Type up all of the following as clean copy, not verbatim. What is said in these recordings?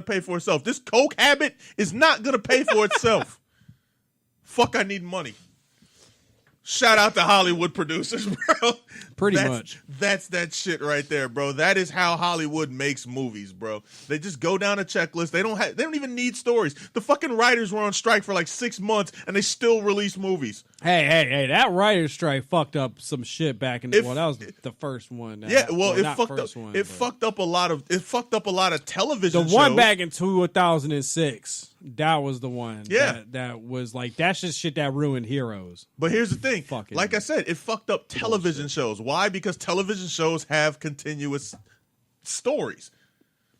pay for itself. This coke habit is not going to pay for itself. Fuck, I need money. Shout out to Hollywood producers, bro. Pretty much. That's that shit right there, bro. That is how Hollywood makes movies, bro. They just go down a checklist. They don't even need stories. The fucking writers were on strike for like 6 months and they still release movies. Hey, that writer's strike fucked up some shit back in the that was the first one. It fucked up a lot of television shows. The one back in 2006, that was the one. Yeah. That was like, that's just shit that ruined Heroes. But here's the thing. Like I said, it fucked up television shows. Why? Because television shows have continuous stories.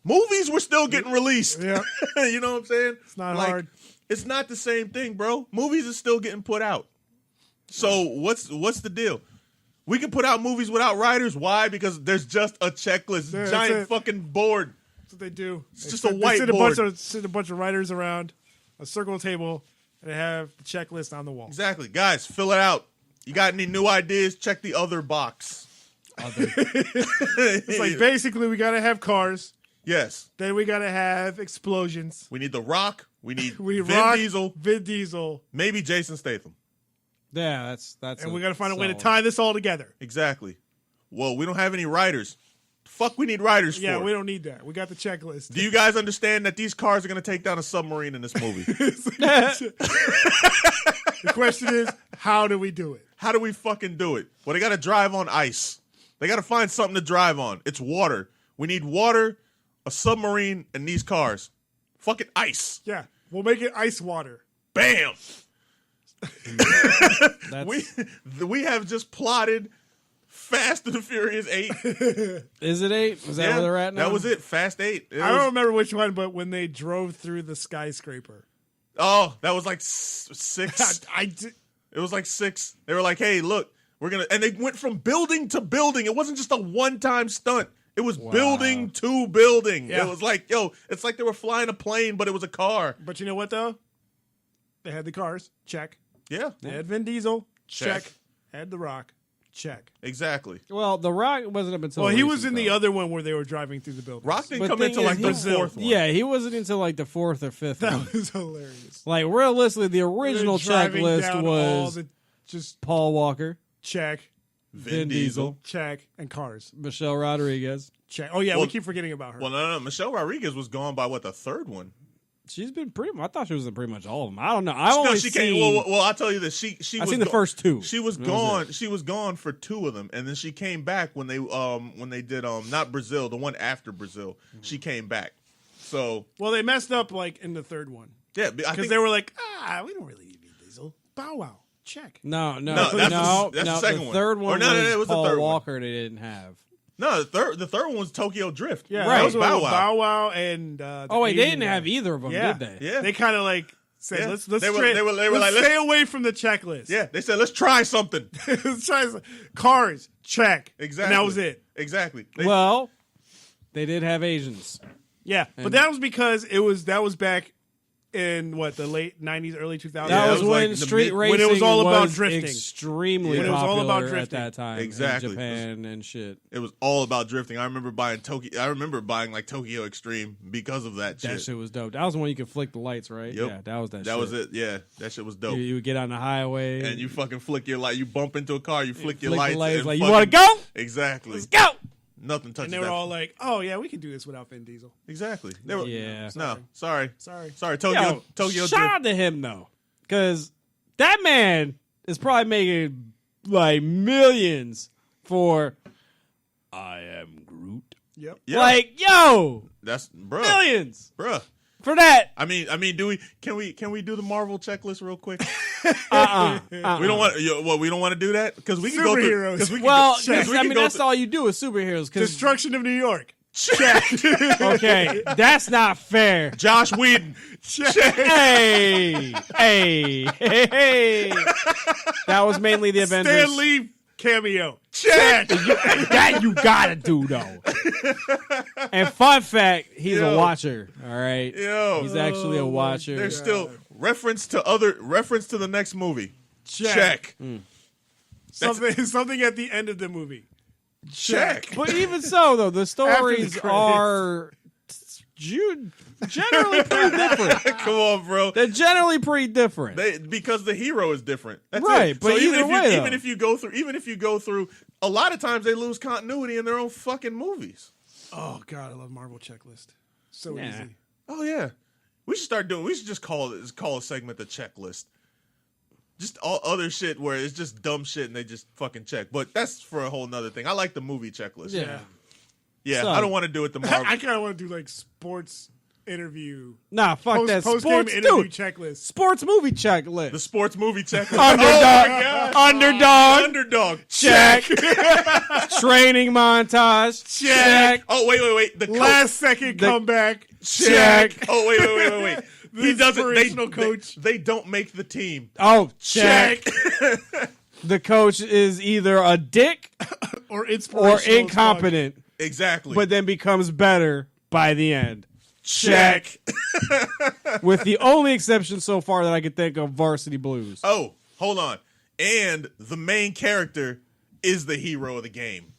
Movies were still getting released. Yeah. You know what I'm saying? It's not hard. It's not the same thing, bro. Movies are still getting put out. So what's the deal? We can put out movies without writers. Why? Because there's just a checklist, giant fucking board. That's what they do. It's just a whiteboard. Sit a bunch of writers around a circle table and they have the checklist on the wall. Exactly. Guys, fill it out. You got any new ideas? Check the other box. It's like basically we got to have cars. Yes. Then we got to have explosions. We need The Rock. We need Vin Diesel. Maybe Jason Statham. Yeah, that's. And we got to find a way to tie this all together. Exactly. Well, we don't have any writers. Fuck, we need writers for. Yeah, we don't need that. We got the checklist. Do you guys understand that these cars are going to take down a submarine in this movie? The question is, how do we do it? How do we fucking do it? Well, they got to drive on ice. They got to find something to drive on. It's water. We need water, a submarine, and these cars. Fucking ice. Yeah, we'll make it ice water. Bam. We have just plotted Fast and the Furious 8. Is it 8? Was that where they're at now? That was it. Fast 8. I don't remember which one, but when they drove through the skyscraper. Oh, that was like 6. It was like 6. They were like, hey, look, we're going to... And they went from building to building. It wasn't just a one-time stunt. It was building to building. Yeah. It was like, it's like they were flying a plane, but it was a car. But you know what, though? They had the cars. Check. Yeah. They had Vin Diesel. Check. Had The Rock. Check. Exactly. Well, The Rock wasn't up until... Well, he was in the other one where they were driving through the building. Rock didn't come into like the fourth one. Yeah, he wasn't until like the fourth or fifth one. That was hilarious. Like, realistically, the original checklist was just Paul Walker. Check. Vin Diesel. Check. And cars. Michelle Rodriguez. Check. Oh, yeah, we keep forgetting about her. Well, no. Michelle Rodriguez was gone by, the third one? She's been I thought she was in pretty much all of them. I don't know. I'll tell you this. I've seen the first 2. She was gone. She was gone for 2 of them, and then she came back when they did not Brazil, the one after Brazil. She came back. So they messed up like in the third one. Yeah, because they were like, we don't really need Diesel. Bow Wow. Check. No. That's the second one. The third one it was Paul the third Walker. One. They didn't have. No, the third one was Tokyo Drift. Yeah, right. That was Bow Wow and they didn't have either of them, did they? Yeah, they kind of like said, let's stay away from the checklist. Yeah, they said let's try something. Let's try cars. Check. Exactly, and that was it. Exactly. They did have Asians. Yeah, but that was because that was back in the late 90s, early 2000s. That was when street racing when it was all about drifting. Extremely popular. It was all about drifting at that time. Exactly. In Japan and shit. It was all about drifting. I remember buying like Tokyo Extreme because of that shit. That shit was dope. That was the one you could flick the lights, right? Yep. Yeah, that was that shit. That was it. Yeah, that shit was dope. You would get on the highway. And you fucking flick your light. You bump into a car, you flick your lights. Like, you want to go? Exactly. Let's go. Nothing touches that. And they were all like, oh, yeah, we can do this without Vin Diesel. Exactly. Sorry. Tokyo shout out to him, though. Because that man is probably making, like, millions for I Am Groot. Yep. Yeah. Like, yo! That's, bruh. Millions! Bruh. For that. I mean, can we do the Marvel checklist real quick? We don't want. We don't want to do that because we can superheroes. go through. That's all you do is superheroes. Destruction of New York. Check. Okay, that's not fair. Josh Whedon. Check. Hey. That was mainly the Avengers. Stan Lee cameo. Check. That you gotta do though. And fun fact, he's a watcher. All right. He's actually a watcher. There's still reference to the next movie. Check. Something at the end of the movie. Check. But even so, though, the stories are generally pretty different. Come on, bro. They're generally pretty different. Because the hero is different. That's Right, it. but so either way, even if you go through, a lot of times they lose continuity in their own fucking movies. Oh God, I love Marvel Checklist. So Yeah. easy. Oh yeah, we should just call a segment the checklist. Just all other shit where it's just dumb shit and they just fucking check. But that's for a whole nother thing. I like the movie checklist. Yeah. So- I don't want to do it the Marvel. I kind of want to do like sports interview. Nah, fuck that. Post game Sports, interview dude. checklist. Sports movie checklist. The sports movie checklist. Underdog. Oh my God. Underdog. Underdog. Check. Training montage. Check. Oh wait. The Last second comeback. Check. Oh wait. He doesn't. inspirational coach. They don't make the team. Oh, check. Check. The coach is either a dick Or or inspirational. incompetent, Exactly. but then becomes better by the end. check. With the only exception so far that I could think of, Varsity Blues. Oh, hold on. And the main character is the hero of the game.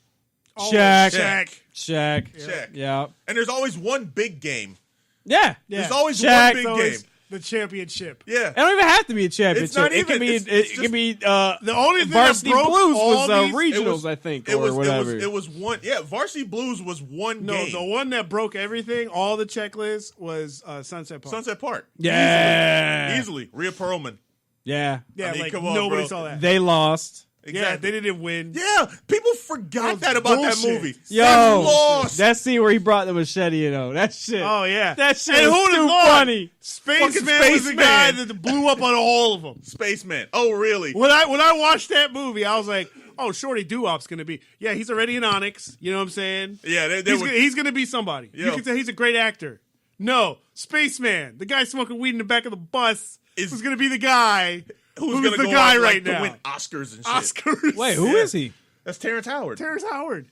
Check. Check. Check. Check. Yeah. And there's always one big game. Yeah. There's always Check. one big It's game. always the championship. Yeah. It don't even have to be a championship. It's not It can even- be. it's It can be. The only thing Varsity that broke Blues all was these, regionals, I think, or whatever. It was one. Yeah, Varsity Blues was one No, game. the one that broke everything, all the checklists, was Sunset Park. Sunset Park. Yeah. Easily. Rhea Perlman. Yeah. Yeah, I mean, like come on, nobody bro. saw that. They lost. Yeah, Exactly. they didn't win. Yeah, people forgot that about bullshit. that movie. Yo, That's lost. that scene where he brought the machete, that shit. Oh yeah, That shit and is who'd have too thought? funny. Spaceman was the Spaceman. guy that blew up on all of them. Spaceman. Oh, really? When I watched that movie, I was like, oh, Shorty Doo-Wop's gonna be. Yeah, he's already in Onyx. You know what I'm saying? Yeah, they He's, were. he's gonna be somebody. Yo. You can tell he's a great actor. No, Spaceman, the guy smoking weed in the back of the bus, is gonna be the guy Who's the gonna go guy on, right to now? win Oscars and shit? Oscars. Wait, who Yeah. is he? That's Terrence Howard. Terrence Howard.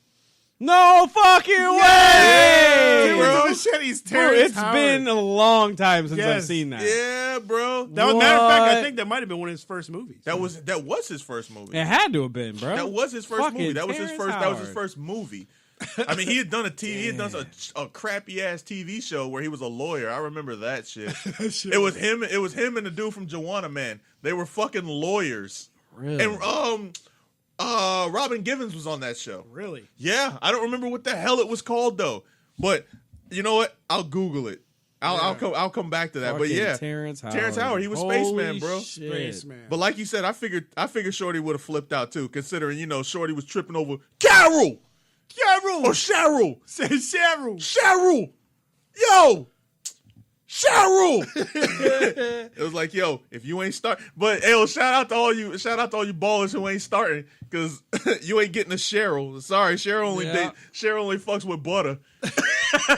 No fucking way! He bro. was Machete's Bro, Terrence it's Howard. been a long time since I've Yes. seen that. Yeah, bro. That was, matter of fact, I What? think that might have been one of his first movies. That was his first movie. It had to have been, bro. That was his first Fucking movie. That was his Terrence first. That was his Howard. first movie. I mean, he had done a crappy ass TV show where he was a lawyer. I remember that shit. It was him. It was him and the dude from Joanna Man. They were fucking lawyers. Really? And Robin Givens was on that show. Really? Yeah, I don't remember what the hell it was called though. But you know what? I'll Google it. I'll come back to that. But Fucking yeah, Terrence Howard, he was Holy Spaceman, bro. shit. Spaceman. But like you said, I figured Shorty would have flipped out too, considering Shorty was tripping over Carol Cheryl. or Cheryl. Say Cheryl. Cheryl, yo, Cheryl. It was like, yo, if you ain't start, but yo, shout out to all you ballers who ain't starting, because you ain't getting a Cheryl. Sorry, Cheryl only Yeah. Cheryl only fucks with butter.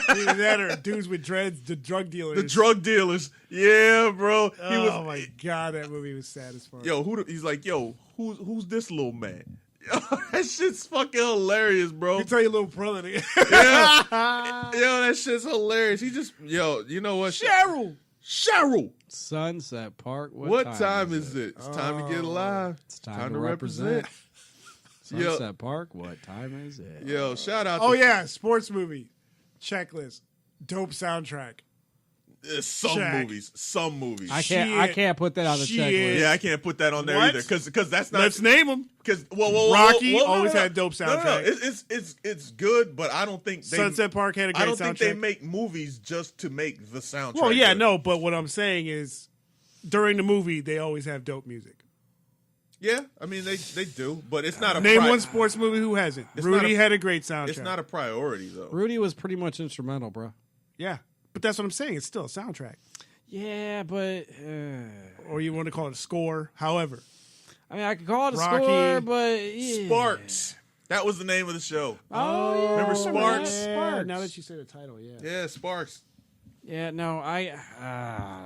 Either that or dudes with dreads, the drug dealers. The drug dealers, yeah, bro. Oh my god, that movie was sad as fuck. Yo, he's like, yo, who's this little man? Yo, that shit's fucking hilarious, bro. You tell your little brother. Yeah. Yo, that shit's hilarious. He just, you know what? Cheryl. Sunset Park. What time is it? It's time to get live. It's time to represent. Sunset Yo. Park. What time is it? Yo, shout out Oh to yeah, sports movie checklist, dope soundtrack. some Check. movies. Some movies. I Shit. can't put that on the Shit. checklist. Yeah, I can't put that on there What? either because that's not. Let's name them. Because Rocky always had dope No, soundtrack. it's good, but I don't think they. Sunset Park had a great I don't soundtrack. think they make movies just to make the soundtrack. Well, yeah, good. no, but what I'm saying is, during the movie, they always have dope music. Yeah, I mean they do, but it's not a Name one sports movie who hasn't. It's Rudy not a- had a great soundtrack. It's not a priority though. Rudy was pretty much instrumental, bro. Yeah, but that's what I'm saying. It's still a soundtrack, Yeah, but or you want to call it a score. However, I mean, I could call it a Rocky. score, but yeah. Sparks. That was the name of the show. Oh, yeah. Remember Sparks? yeah, Sparks. now that you say the title, yeah. Yeah, Sparks. Yeah, no, Yeah,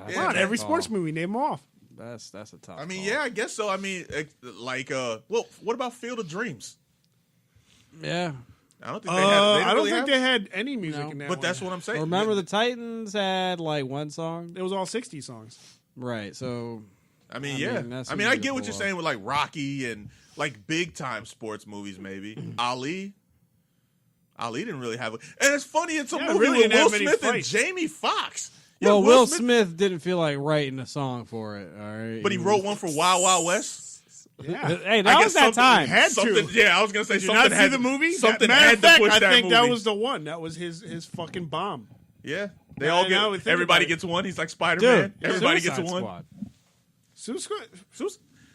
Come on, man. every sports movie, name them off. That's a tough. I mean, call. yeah, I guess so. I mean, well, what about Field of Dreams? Yeah. I don't think they had. I don't think they had any music No. in that. But one. that's what I'm saying. Remember the Titans had like one song, It was all 60 songs. right? So I mean, I yeah. mean, that's I mean, easy I to get what pull you're off. saying with like Rocky and like big time sports movies. Maybe Ali. Ali didn't really have it. And it's funny, it's a movie really with didn't Will have many Smith and fights. Jamie Foxx. Yeah, Well, Will Smith didn't feel like writing a song for it. All right, but he wrote one for Wild Wild West. Yeah. Hey, that was that time. had to. Something, yeah, I was gonna say Did you something not had see the movie? Something Matter had of fact, to push I that think movie. that was the one. That was his fucking bomb. Yeah, they all now we get. think Everybody about it. gets one. He's like Spider-Man. Dude, Everybody Suicide gets one. Squad.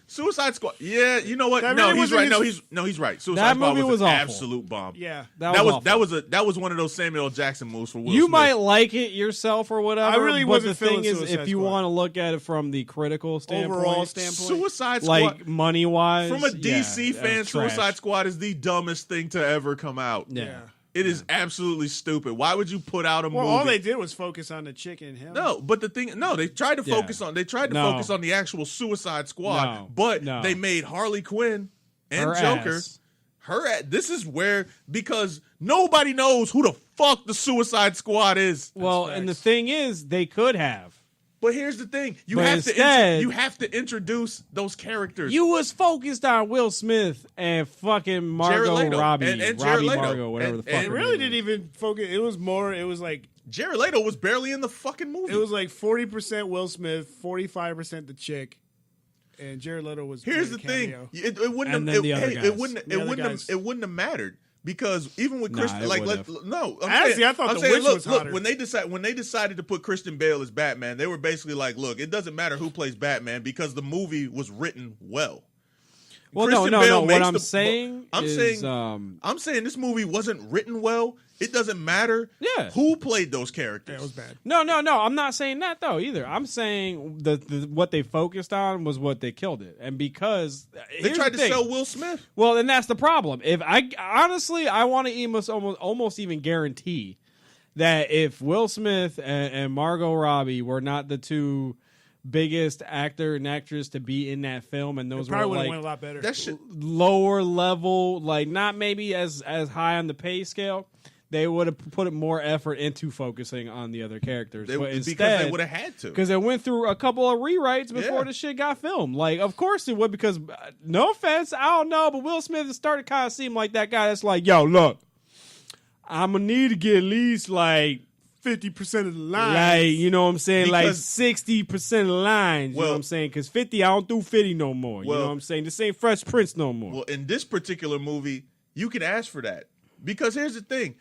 Suicide Squad. Yeah, you know what? That No, really he's wasn't right. his- No, he's right. Suicide That Squad movie was was an awful. absolute bomb. Yeah. That was one of those Samuel L. Jackson moves for Will You Smith. might like it yourself or whatever. I really but wasn't the thing feeling is, Suicide if you Squad. want to look at it from the critical standpoint, Overall standpoint. Suicide Squad. like money wise, From a DC fan, trash. Suicide Squad is the dumbest thing to ever come out. Yeah. It is absolutely stupid. Why would you put out a Well, movie? all they did was focus on the chick and him. No, but the thing, they tried to focus on. They tried to No. focus on the actual Suicide Squad, No. but No. they made Harley Quinn and Her Joker. ass. This is where, because nobody knows who the fuck the Suicide Squad is. Well, and the thing is, they could have. But here's the thing: you But have instead- you have to introduce those characters. You was focused on Will Smith and fucking Margot Leto. Robbie, And Jared Robbie Leto. Margot, whatever the fuck. And It her really name didn't is. even focus. It was more. It was like Jared Leto was barely in the fucking movie. it was like 40% Will Smith, 45% the chick, and Jared Leto was. Here's made the a thing: cameo. it wouldn't And have. then the other guys. It wouldn't. The It other wouldn't. guys. It wouldn't have mattered. Because even with Christian, it like, would've. no, Honestly, I thought I'm The saying, Witch look, was hotter. Look, when they decided to put Christian Bale as Batman, they were basically like, look, it doesn't matter who plays Batman because the movie was written well. Well, Christian no. Bale What makes I'm the- saying I'm is, saying, I'm saying this movie wasn't written well. It doesn't matter Yeah. who played those characters. Yeah, it was bad. no. I'm not saying that though either. I'm saying the what they focused on was what they killed it, and because They tried to sell Will Smith. Well, and that's the problem. If I honestly, I want to almost even guarantee that if Will Smith and Margot Robbie were not the two biggest actor and actress to be in that film, and those were Probably would have like went a lot better. That shit. lower level, like not maybe as high on the pay scale, they would have put more effort into focusing on the other characters. But Because instead, they would have had to. because it went through a couple of rewrites before Yeah. the shit got filmed. Like, of course it would, because no offense, I don't know, but Will Smith is starting to kind of seem like that guy that's like, yo, look, I'm gonna need to get at least like 50% of the lines. like, you know what I'm saying, like Because- 60% of the lines. You know Well- what I'm saying? Because 50, I don't do 50 no more. You Well- know what I'm saying? This ain't Fresh Prince no more. Well, in this particular movie, you can ask for that. Because here's the thing.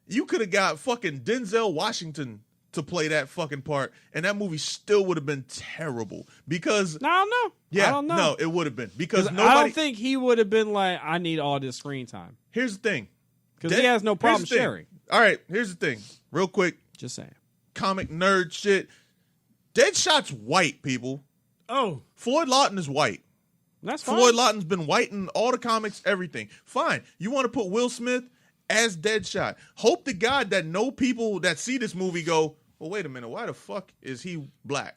You could have got fucking Denzel Washington to play that fucking part, and that movie still would have been terrible. Because No, I don't know. yeah, I don't know. no, it would have been. Because 'Cause nobody I don't think he would have been like, I need all this screen time. here's the thing. Because he has no problem sharing. All right, here's the thing. Real quick, Just saying. comic nerd shit. Deadshot's white, people. Oh, Floyd Lawton is white. That's fine. Floyd Lawton's been white in all the comics, everything. Fine. You want to put Will Smith as Deadshot. Hope to God that no people that see this movie go, well, wait a minute, why the fuck is he black?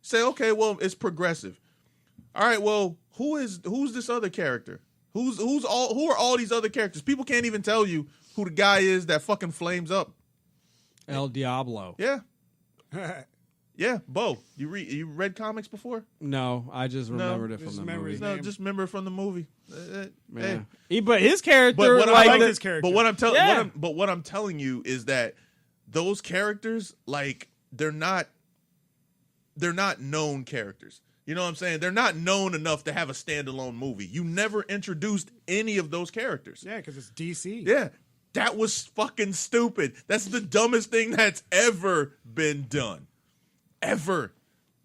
Say, okay, well, it's progressive. All right, well, who's this other character? Who are all these other characters? People can't even tell you who the guy is that fucking flames up. El Diablo. Yeah. Yeah, Bo, you read comics before? No, I just remembered it from just the remember movie. his No, name. just remember from the movie. Yeah. Hey. But his character, But what like, I like the- his character. But what I'm telling, Yeah. what I'm telling you is that those characters, like, they're not known characters. You know what I'm saying? They're not known enough to have a standalone movie. You never introduced any of those characters. yeah, because it's DC. Yeah, that was fucking stupid. That's the dumbest thing that's ever been done. Ever.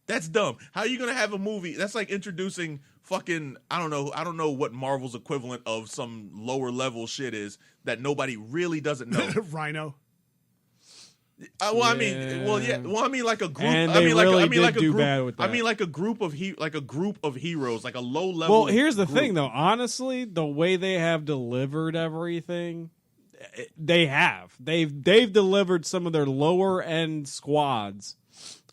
That's dumb. How are you gonna have a movie that's like introducing fucking I don't know what Marvel's equivalent of some lower level shit is that nobody really doesn't know. Rhino. I mean like a group. And I they mean like really I mean like did a do group. bad with I that. mean like a group of heroes, like a low level. well, here's the group. thing, though. Honestly, the way they have delivered everything, they've delivered some of their lower end squads,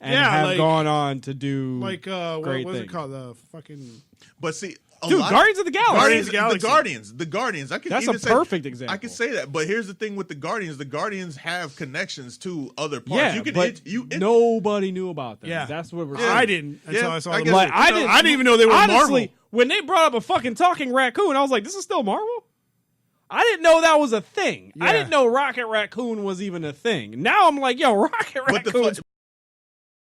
and Yeah, have like- gone on to do Like, great what's it things. called? The fucking. But see, Dude, Guardians of the Galaxy. Guardians of the Galaxy. The Guardians. I could That's even a say, perfect example. I could say that, but here's the thing with the Guardians. The Guardians have connections to other parts. Yeah, you can, but nobody knew about them. Yeah. That's what we're Yeah. saying. I didn't until Yeah, I saw I the guess- movie. Like, I didn't even know they were honestly, Marvel. when they brought up a fucking talking raccoon, I was like, this is still Marvel? I didn't know that was a thing. I Yeah. didn't know Rocket Raccoon was even a thing. Now I'm like, yo, Rocket But Raccoon's